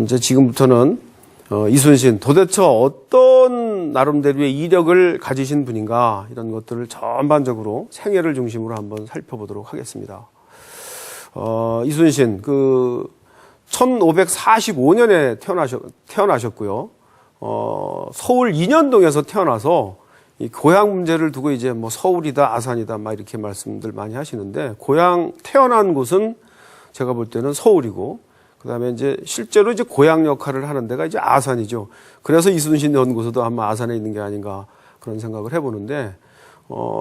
이제 지금부터는 이순신 도대체 어떤 나름대로의 이력을 가지신 분인가 이런 것들을 전반적으로 생애를 중심으로 한번 살펴보도록 하겠습니다. 이순신 1545년에 태어나셨고요. 서울 인현동에서 태어나서 이 고향 문제를 두고 이제 뭐 서울이다 아산이다 막 이렇게 말씀들 많이 하시는데 태어난 곳은 제가 볼 때는 서울이고 그다음에 이제 실제로 이제 고향 역할을 하는 데가 이제 아산이죠. 그래서 이순신 연구소도 아마 아산에 있는 게 아닌가 그런 생각을 해보는데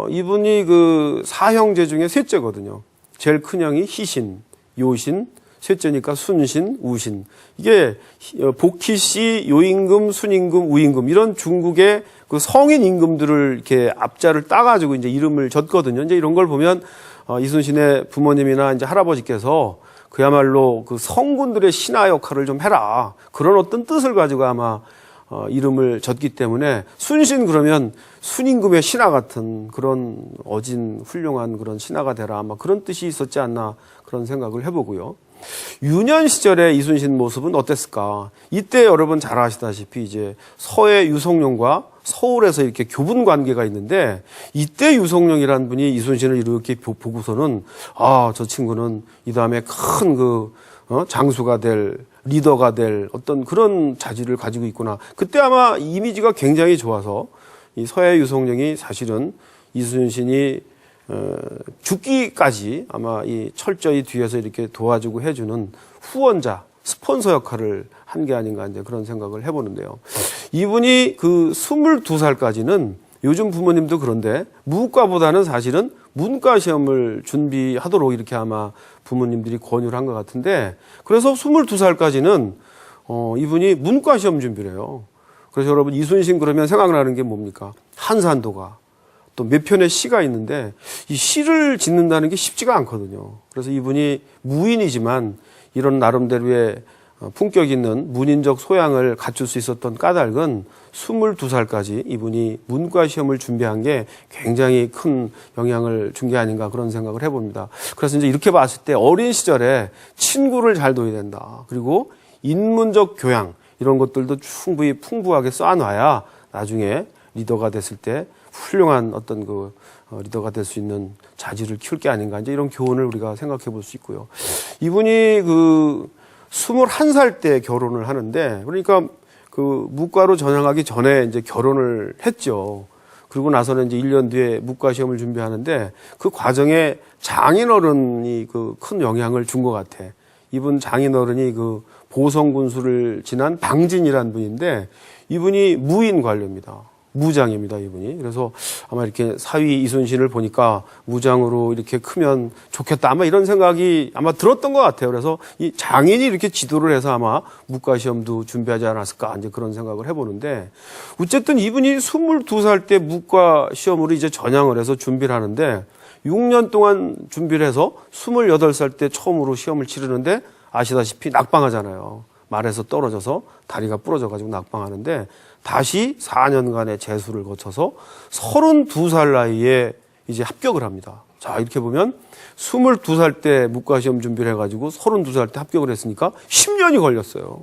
이분이 그 사형제 중에 셋째거든요. 제일 큰 형이 희신, 요신, 셋째니까 순신, 우신. 이게 복희씨, 요임금, 순임금, 우임금 이런 중국의 그 성인 임금들을 이렇게 앞자를 따가지고 이제 이름을 졌거든요. 이제 이런 걸 보면 이순신의 부모님이나 이제 할아버지께서 그야말로 그 성군들의 신하 역할을 좀 해라. 그런 어떤 뜻을 가지고 아마 이름을 졌기 때문에 순신 그러면 순임금의 신하 같은 그런 어진 훌륭한 그런 신하가 되라. 아마 그런 뜻이 있었지 않나 그런 생각을 해보고요. 유년 시절의 이순신 모습은 어땠을까? 이때 여러분 잘 아시다시피 이제 서해 유성룡과 서울에서 이렇게 교분 관계가 있는데 이때 유성룡이라는 분이 이순신을 이렇게 보고서는 저 친구는 이 다음에 큰 장수가 될 리더가 될 어떤 그런 자질을 가지고 있구나. 그때 아마 이미지가 굉장히 좋아서 이 서해 유성룡이 사실은 이순신이 죽기까지 아마 이 철저히 뒤에서 이렇게 도와주고 해주는 후원자, 스폰서 역할을 한 게 아닌가 이제 그런 생각을 해보는데요. 이분이 22살까지는 요즘 부모님도 그런데 무과보다는 사실은 문과 시험을 준비하도록 이렇게 아마 부모님들이 권유를 한 것 같은데 그래서 22살까지는 이분이 문과 시험 준비를 해요. 그래서 여러분 이순신 그러면 생각나는 게 뭡니까? 한산도가 또 몇 편의 시가 있는데 이 시를 짓는다는 게 쉽지가 않거든요. 그래서 이분이 무인이지만 이런 나름대로의 품격 있는 문인적 소양을 갖출 수 있었던 까닭은 22살까지 이분이 문과 시험을 준비한 게 굉장히 큰 영향을 준 게 아닌가 그런 생각을 해봅니다. 그래서 이제 이렇게 봤을 때 어린 시절에 친구를 잘 둬야 된다. 그리고 인문적 교양 이런 것들도 충분히 풍부하게 쌓아놔야 나중에 리더가 됐을 때 훌륭한 어떤 리더가 될 수 있는 자질을 키울 게 아닌가 이제 이런 교훈을 우리가 생각해 볼 수 있고요. 이분이 21살 때 결혼을 하는데 그러니까 무과로 전향하기 전에 이제 결혼을 했죠. 그리고 나서는 이제 1년 뒤에 무과 시험을 준비하는데 그 과정에 장인어른이 큰 영향을 준 것 같아. 이분 장인어른이 보성군수를 지난 방진이라는 분인데 이분이 무인 관료입니다. 무장입니다, 이분이. 그래서 아마 이렇게 사위 이순신을 보니까 무장으로 이렇게 크면 좋겠다. 아마 이런 생각이 아마 들었던 것 같아요. 그래서 이 장인이 이렇게 지도를 해서 아마 무과시험도 준비하지 않았을까. 이제 그런 생각을 해보는데 어쨌든 이분이 22살 때 무과시험으로 이제 전향을 해서 준비를 하는데 6년 동안 준비를 해서 28살 때 처음으로 시험을 치르는데 아시다시피 낙방하잖아요. 말에서 떨어져서 다리가 부러져가지고 낙방하는데 다시 4년간의 재수를 거쳐서 32살 나이에 이제 합격을 합니다. 자, 이렇게 보면 22살 때 무과시험 준비를 해가지고 32살 때 합격을 했으니까 10년이 걸렸어요.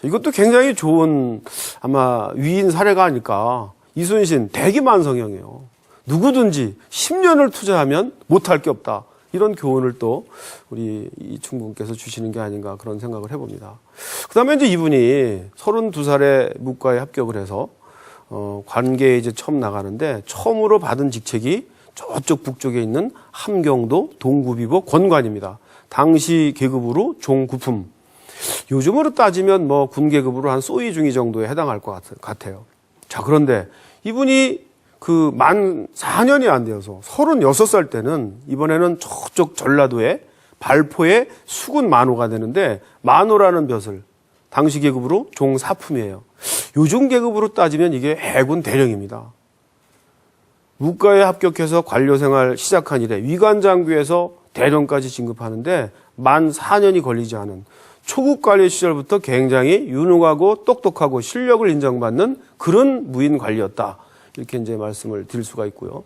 이것도 굉장히 좋은 아마 위인 사례가 아닐까. 이순신 대기만성형이에요. 누구든지 10년을 투자하면 못할 게 없다. 이런 교훈을 또 우리 이충군께서 주시는 게 아닌가 그런 생각을 해봅니다. 그 다음에 이제 이분이 32살에 무과에 합격을 해서 관계에 이제 처음 나가는데 처음으로 받은 직책이 저쪽 북쪽에 있는 함경도 동구비보 권관입니다. 당시 계급으로 종구품. 요즘으로 따지면 뭐 군 계급으로 한 소위 중위 정도에 해당할 것 같아요. 자, 그런데 이분이 만 4년이 안 되어서 36살 때는 이번에는 저쪽 전라도에 발포에 수군 만호가 되는데 만호라는 벼슬 당시 계급으로 종사품이에요. 요즘 계급으로 따지면 이게 해군 대령입니다. 무과에 합격해서 관료생활 시작한 이래 위관장교에서 대령까지 진급하는데 만 4년이 걸리지 않은 초급 관리 시절부터 굉장히 유능하고 똑똑하고 실력을 인정받는 그런 무인 관리였다. 이렇게 이제 말씀을 드릴 수가 있고요.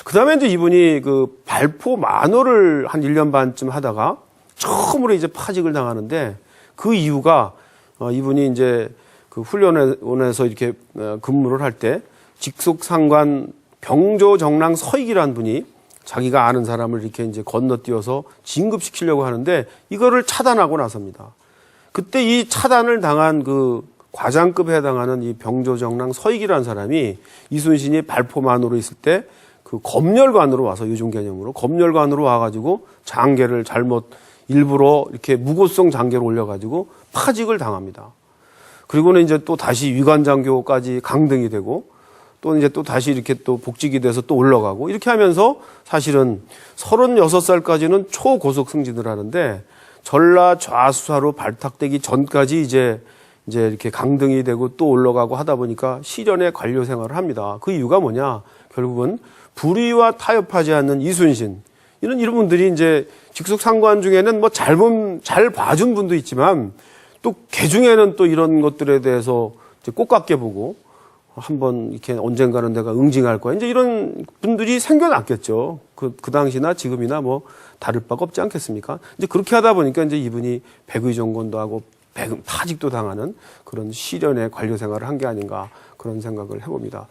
그 다음에 이제 이분이 발포 만호를 한 1년 반쯤 하다가 처음으로 이제 파직을 당하는데 그 이유가 이분이 이제 그 훈련원에서 이렇게 근무를 할 때 직속상관 병조정랑 서익이라는 분이 자기가 아는 사람을 이렇게 이제 건너뛰어서 진급시키려고 하는데 이거를 차단하고 나섭니다. 그때 이 차단을 당한 그 과장급에 해당하는 이 병조정랑 서익이라는 사람이 이순신이 발포만으로 있을 때 그 검열관으로 와서 요즘 개념으로 검열관으로 와가지고 장계를 잘못 일부러 이렇게 무고성 장계를 올려가지고 파직을 당합니다. 그리고는 이제 또 다시 위관장교까지 강등이 되고 또 이제 또 다시 이렇게 또 복직이 돼서 또 올라가고 이렇게 하면서 사실은 36살까지는 초고속 승진을 하는데 전라 좌수사로 발탁되기 전까지 이제 이렇게 강등이 되고 또 올라가고 하다 보니까 시련의 관료 생활을 합니다. 그 이유가 뭐냐? 결국은 불의와 타협하지 않는 이순신 이런 분들이 이제 직속 상관 중에는 뭐 잘 봐준 분도 있지만 또 개 중에는 또 이런 것들에 대해서 이제 꽃같게 보고 한번 이렇게 언젠가는 내가 응징할 거야. 이제 이런 분들이 생겨났겠죠. 그 당시나 지금이나 뭐 다를 바가 없지 않겠습니까? 이제 그렇게 하다 보니까 이제 이분이 백의종건도 하고 파직도 당하는 그런 시련의 관료 생활을 한 게 아닌가 그런 생각을 해봅니다.